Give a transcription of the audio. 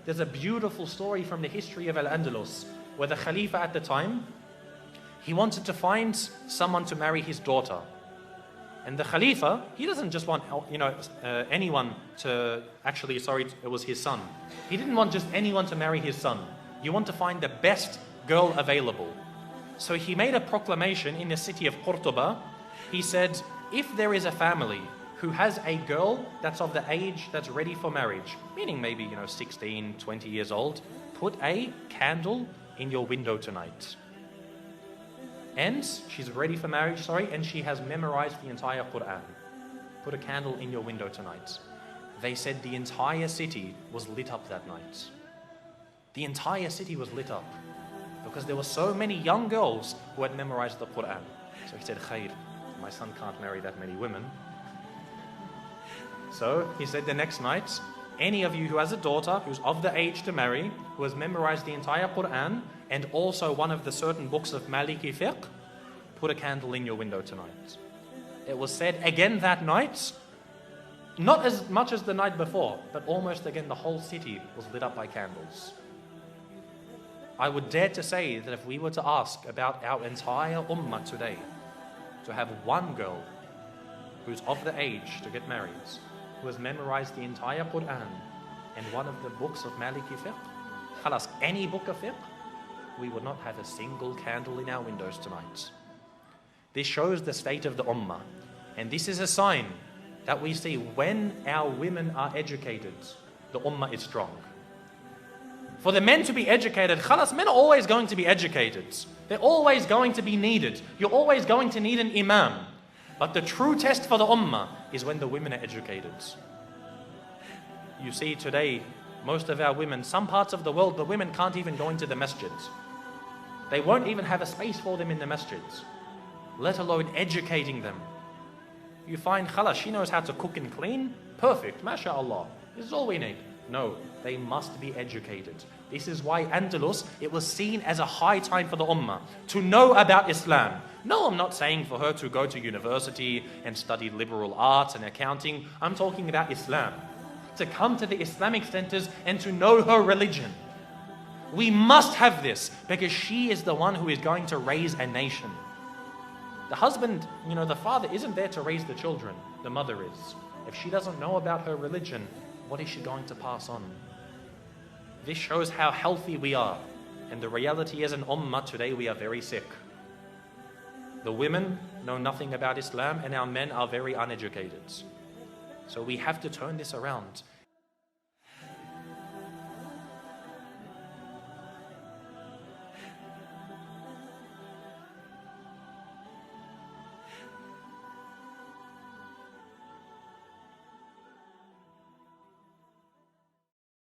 there's a beautiful story from the history of Al-Andalus, where the Khalifa at the time, he wanted to find someone to marry his daughter. And the Khalifa, he doesn't just want, anyone to, it was his son. He didn't want just anyone to marry his son. You want to find the best girl available. So he made a proclamation in the city of Cordoba. He said, if there is a family who has a girl that's of the age that's ready for marriage, meaning maybe, 16, 20 years old, put a candle in your window tonight. And she's ready for marriage, and she has memorized the entire Quran. Put a candle in your window tonight. They said the entire city was lit up that night. The entire city was lit up because there were so many young girls who had memorized the Quran. So he said, Khair, my son can't marry that many women. So he said the next night, any of you who has a daughter who's of the age to marry, who has memorized the entire Quran and also one of the certain books of Maliki fiqh, put a candle in your window tonight. It was said again that night, not as much as the night before, but almost again the whole city was lit up by candles. I would dare to say that if we were to ask about our entire ummah today, to have one girl who's of the age to get married, who has memorized the entire Quran and one of the books of Maliki fiqh, khalas, any book of fiqh, we would not have a single candle in our windows tonight. This shows the state of the ummah. And this is a sign that we see when our women are educated, the ummah is strong. For the men to be educated, khalas, men are always going to be educated. They're always going to be needed. You're always going to need an imam. But the true test for the ummah is when the women are educated. You see today, most of our women, some parts of the world, the women can't even go into the masjids. They won't even have a space for them in the masjids, let alone educating them. You find, khalas, she knows how to cook and clean, perfect, mashallah, this is all we need. No, they must be educated. This is why Andalus, it was seen as a high time for the ummah to know about Islam. No, I'm not saying for her to go to university and study liberal arts and accounting. I'm talking about Islam. To come to the Islamic centers and to know her religion. We must have this because she is the one who is going to raise a nation. The husband, the father isn't there to raise the children. The mother is. If she doesn't know about her religion, what is she going to pass on? This shows how healthy we are. And the reality is, in ummah today, we are very sick. The women know nothing about Islam and our men are very uneducated. So we have to turn this around.